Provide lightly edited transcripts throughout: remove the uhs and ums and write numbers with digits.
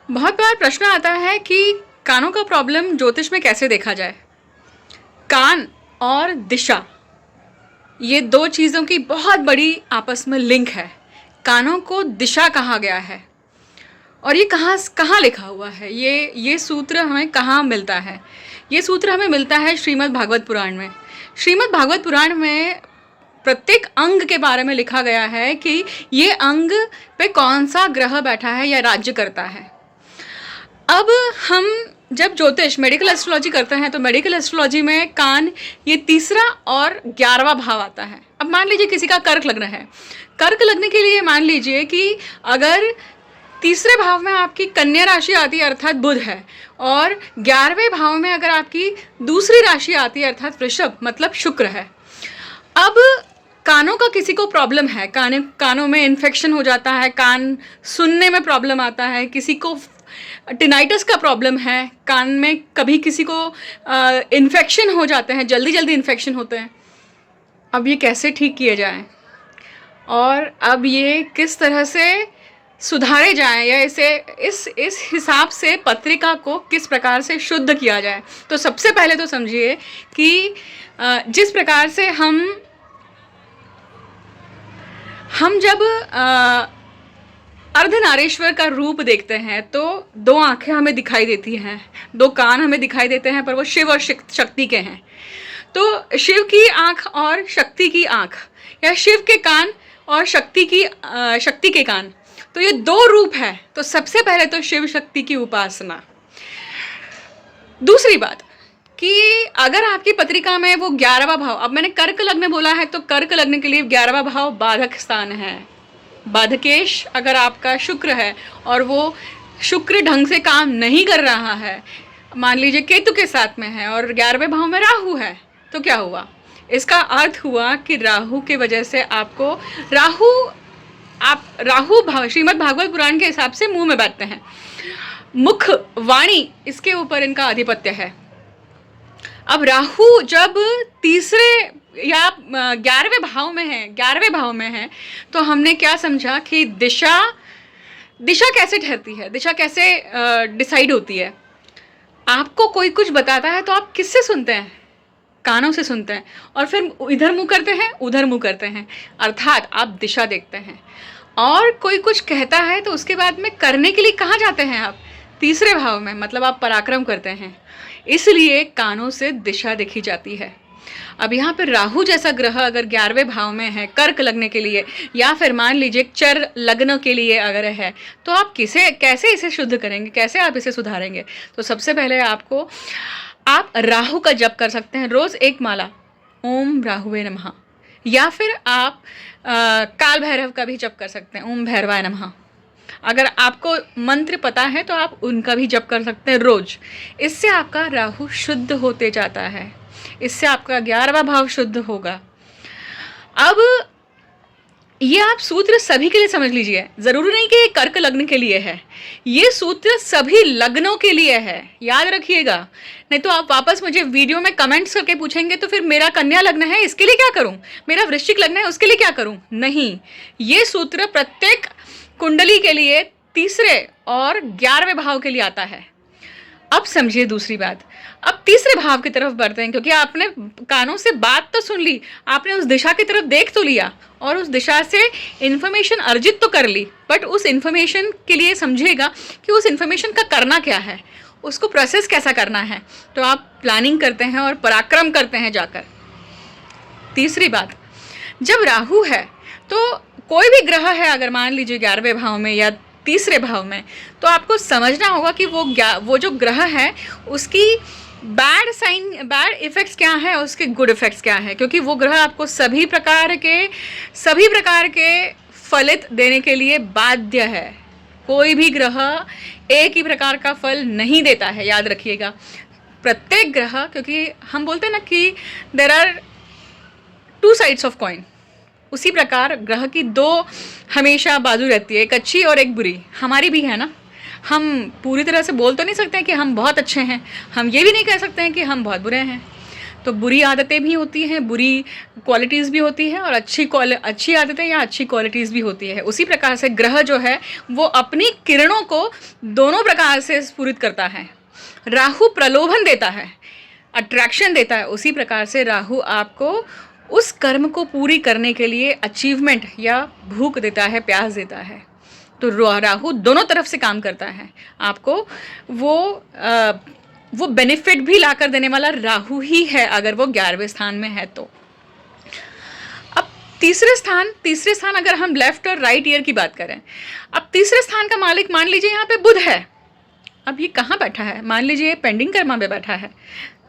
बहुत बार प्रश्न आता है कि कानों का प्रॉब्लम ज्योतिष में कैसे देखा जाए। कान और दिशा, ये दो चीज़ों की बहुत बड़ी आपस में लिंक है। कानों को दिशा कहा गया है और ये कहाँ कहाँ लिखा हुआ है, ये सूत्र हमें कहाँ मिलता है? ये सूत्र हमें मिलता है श्रीमद् भागवत पुराण में। श्रीमद् भागवत पुराण में प्रत्येक अंग के बारे में लिखा गया है कि ये अंग पे कौन सा ग्रह बैठा है या राज्य करता है। अब हम जब ज्योतिष मेडिकल एस्ट्रोलॉजी करते हैं तो मेडिकल एस्ट्रोलॉजी में कान ये तीसरा और 11वां भाव आता है। अब मान लीजिए किसी का कर्क लग्न है, कर्क लगने के लिए मान लीजिए कि अगर तीसरे भाव में आपकी कन्या राशि आती है अर्थात बुध है, और 11वें भाव में अगर आपकी दूसरी राशि आती है अर्थात वृषभ मतलब शुक्र है। अब कानों का किसी को प्रॉब्लम है, कानों में इन्फेक्शन हो जाता है, कान सुनने में प्रॉब्लम आता है, किसी को टिनाइटस का प्रॉब्लम है, कान में कभी किसी को इन्फेक्शन हो जाते हैं, जल्दी जल्दी इन्फेक्शन होते हैं। अब ये कैसे ठीक किए जाएं और अब ये किस तरह से सुधारे जाएं या इस हिसाब से पत्रिका को किस प्रकार से शुद्ध किया जाए। तो सबसे पहले तो समझिए कि जिस प्रकार से हम जब अर्धनारीश्वर का रूप देखते हैं तो दो आंखें हमें दिखाई देती हैं, दो कान हमें दिखाई देते हैं, पर वो शिव और शक्ति के हैं। तो शिव की आंख और शक्ति की आंख, या शिव के कान और शक्ति के कान, तो ये दो रूप है। तो सबसे पहले तो शिव शक्ति की उपासना। दूसरी बात कि अगर आपकी पत्रिका में वो 11वां भाव, अब मैंने कर्क लग्न बोला है तो कर्क लग्न के लिए 11वां भाव बाधक स्थान है। बाधकेश अगर आपका शुक्र है और वो शुक्र ढंग से काम नहीं कर रहा है, मान लीजिए केतु के साथ में है और 11वें भाव में राहु है, तो क्या हुआ? इसका अर्थ हुआ कि राहु की वजह से आपको राहु श्रीमद् भागवत पुराण के हिसाब से मुंह में बैठते हैं, मुख वाणी इसके ऊपर इनका आधिपत्य है। अब राहु जब तीसरे या 11वें भाव में है तो हमने क्या समझा कि दिशा कैसे ठहरती है, दिशा कैसे डिसाइड होती है। आपको कोई कुछ बताता है तो आप किससे सुनते हैं? कानों से सुनते हैं, और फिर इधर मुंह करते हैं उधर मुंह करते हैं, अर्थात आप दिशा देखते हैं। और कोई कुछ कहता है तो उसके बाद में करने के लिए कहाँ जाते हैं आप? तीसरे भाव में, मतलब आप पराक्रम करते हैं, इसलिए कानों से दिशा देखी जाती है। अब यहाँ पर राहु जैसा ग्रह अगर 11वें भाव में है कर्क लग्न के लिए, या फिर मान लीजिए चर लग्न के लिए अगर है, तो आप कैसे इसे शुद्ध करेंगे, कैसे आप इसे सुधारेंगे? तो सबसे पहले आप राहु का जप कर सकते हैं रोज़ 1 माला, ओम राहुवे नमः, या फिर आप काल भैरव का भी जप कर सकते हैं, ओम भैरवाय नमः। अगर आपको मंत्र पता है तो आप उनका भी जप कर सकते हैं रोज। इससे आपका राहु शुद्ध होते जाता है, इससे आपका 11वां भाव शुद्ध होगा। अब ये आप सूत्र सभी के लिए समझ लीजिए, ज़रूरी नहीं कि ये कर्क लग्न के लिए है, ये सूत्र सभी लग्नों के लिए है, याद रखिएगा। नहीं तो आप वापस मुझे वीडियो में कमेंट्स करके पूछेंगे तो फिर मेरा कन्या लग्न है इसके लिए क्या करूं, मेरा वृश्चिक लग्न है उसके लिए क्या करूं। नहीं, ये सूत्र प्रत्येक कुंडली के लिए तीसरे और 11वें भाव के लिए आता है। अब समझिए दूसरी बात, अब तीसरे भाव की तरफ बढ़ते हैं, क्योंकि आपने कानों से बात तो सुन ली, आपने उस दिशा की तरफ देख तो लिया और उस दिशा से इन्फॉर्मेशन अर्जित तो कर ली, बट उस इन्फॉर्मेशन के लिए समझिएगा कि उस इन्फॉर्मेशन का करना क्या है, उसको प्रोसेस कैसा करना है। तो आप प्लानिंग करते हैं और पराक्रम करते हैं जाकर। तीसरी बात, जब राहु है तो कोई भी ग्रह है अगर मान लीजिए 11वें भाव में या तीसरे भाव में, तो आपको समझना होगा कि वो जो ग्रह है उसकी बैड इफ़ेक्ट्स क्या है, उसके गुड इफ़ेक्ट्स क्या है, क्योंकि वो ग्रह आपको सभी प्रकार के फलित देने के लिए बाध्य है। कोई भी ग्रह एक ही प्रकार का फल नहीं देता है, याद रखिएगा। प्रत्येक ग्रह, क्योंकि हम बोलते हैं ना कि there are 2 sides of coin, उसी प्रकार ग्रह की 2 हमेशा बाजू रहती है, एक अच्छी और एक बुरी। हमारी भी है ना, हम पूरी तरह से बोल तो नहीं सकते हैं कि हम बहुत अच्छे हैं, हम ये भी नहीं कह सकते हैं कि हम बहुत बुरे हैं। तो बुरी आदतें भी होती हैं, बुरी क्वालिटीज़ भी होती हैं, और अच्छी आदतें या अच्छी क्वालिटीज़ भी होती है। उसी प्रकार से ग्रह जो है वो अपनी किरणों को दोनों प्रकार से स्फुरित करता है। राहु प्रलोभन देता है, अट्रैक्शन देता है, उसी प्रकार से राहु आपको उस कर्म को पूरी करने के लिए अचीवमेंट या भूख देता है, प्यास देता है। तो राहु दोनों तरफ से काम करता है। आपको वो बेनिफिट भी लाकर देने वाला राहु ही है अगर वो 11वें स्थान में है तो। अब तीसरे स्थान अगर हम लेफ्ट और राइट ईयर की बात करें, अब तीसरे स्थान का मालिक मान लीजिए यहाँ पे बुध है। अब ये कहाँ बैठा है? मान लीजिए ये पेंडिंग कर्मा में बैठा है।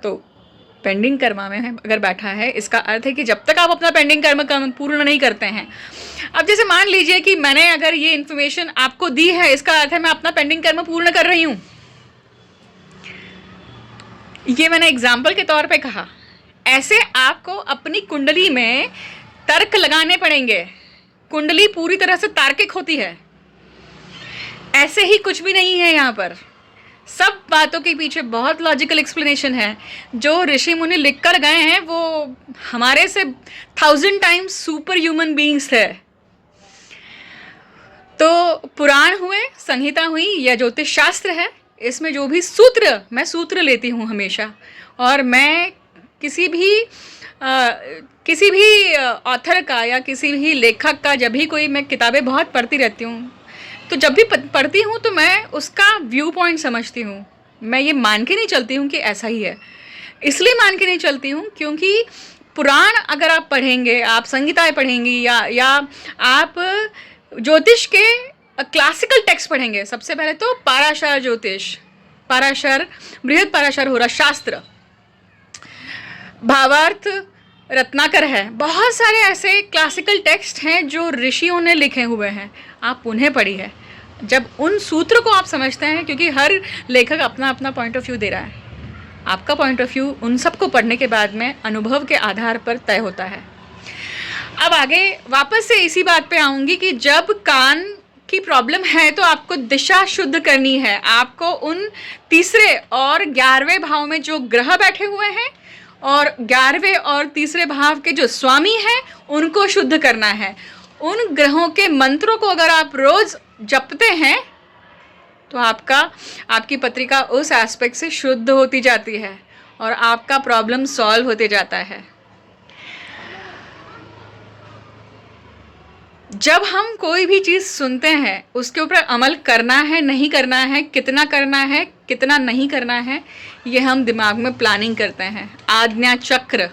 तो पेंडिंग कर्मा में अगर बैठा है, इसका अर्थ है कि जब तक आप अपना पेंडिंग कर्म पूर्ण नहीं करते हैं, अब जैसे मान लीजिए कि मैंने अगर ये इन्फॉर्मेशन आपको दी है, इसका अर्थ है मैं अपना पेंडिंग कर्म पूर्ण कर रही हूँ। ये मैंने एग्जाम्पल के तौर पे कहा। ऐसे आपको अपनी कुंडली में तर्क लगाने पड़ेंगे। कुंडली पूरी तरह से तार्किक होती है, ऐसे ही कुछ भी नहीं है। यहाँ पर सब बातों के पीछे बहुत लॉजिकल एक्सप्लेनेशन है। जो ऋषि मुनि लिख कर गए हैं वो हमारे से 1000 टाइम्स सुपर ह्यूमन बीइंग्स है। तो पुराण हुए, संहिता हुई या ज्योतिष शास्त्र है, इसमें जो भी सूत्र, मैं सूत्र लेती हूँ हमेशा। और मैं किसी भी ऑथर का या किसी भी लेखक का जब भी कोई, मैं किताबें बहुत पढ़ती रहती हूँ, तो जब भी पढ़ती हूँ तो मैं उसका व्यू पॉइंट समझती हूँ। मैं ये मान के नहीं चलती हूँ कि ऐसा ही है। इसलिए मान के नहीं चलती हूँ क्योंकि पुराण अगर आप पढ़ेंगे, आप संहिताएं पढ़ेंगी या आप ज्योतिष के क्लासिकल टेक्स्ट पढ़ेंगे, सबसे पहले तो पाराशर ज्योतिष, पाराशर, बृहद पाराशर हो रहा शास्त्र, भावार्थ रत्नाकर है, बहुत सारे ऐसे क्लासिकल टेक्स्ट हैं जो ऋषियों ने लिखे हुए हैं, आप उन्हें पढ़िए। जब उन सूत्र को आप समझते हैं, क्योंकि हर लेखक अपना अपना पॉइंट ऑफ व्यू दे रहा है, आपका पॉइंट ऑफ व्यू उन सबको पढ़ने के बाद में अनुभव के आधार पर तय होता है। अब आगे वापस से इसी बात पे आऊँगी कि जब कान की प्रॉब्लम है तो आपको दिशा शुद्ध करनी है। आपको उन तीसरे और 11वें भाव में जो ग्रह बैठे हुए हैं और 11वें और तीसरे भाव के जो स्वामी हैं उनको शुद्ध करना है। उन ग्रहों के मंत्रों को अगर आप रोज जपते हैं तो आपकी पत्रिका उस एस्पेक्ट से शुद्ध होती जाती है और आपका प्रॉब्लम सॉल्व होते जाता है। जब हम कोई भी चीज़ सुनते हैं उसके ऊपर अमल करना है, नहीं करना है, कितना करना है, कितना नहीं करना है, ये हम दिमाग में प्लानिंग करते हैं, आज्ञा चक्र।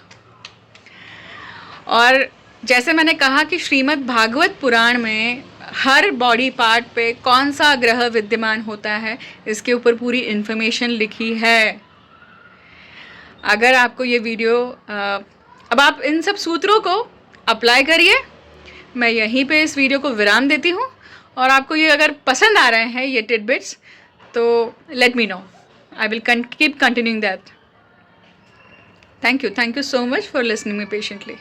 और जैसे मैंने कहा कि श्रीमद् भागवत पुराण में हर बॉडी पार्ट पे कौन सा ग्रह विद्यमान होता है, इसके ऊपर पूरी इन्फॉर्मेशन लिखी है। अगर आपको ये वीडियो अब आप इन सब सूत्रों को अप्लाई करिए। मैं यहीं पे इस वीडियो को विराम देती हूँ, और आपको ये अगर पसंद आ रहे हैं ये टिडबिट्स तो let me know, I will keep continuing that. Thank you so much for listening me patiently.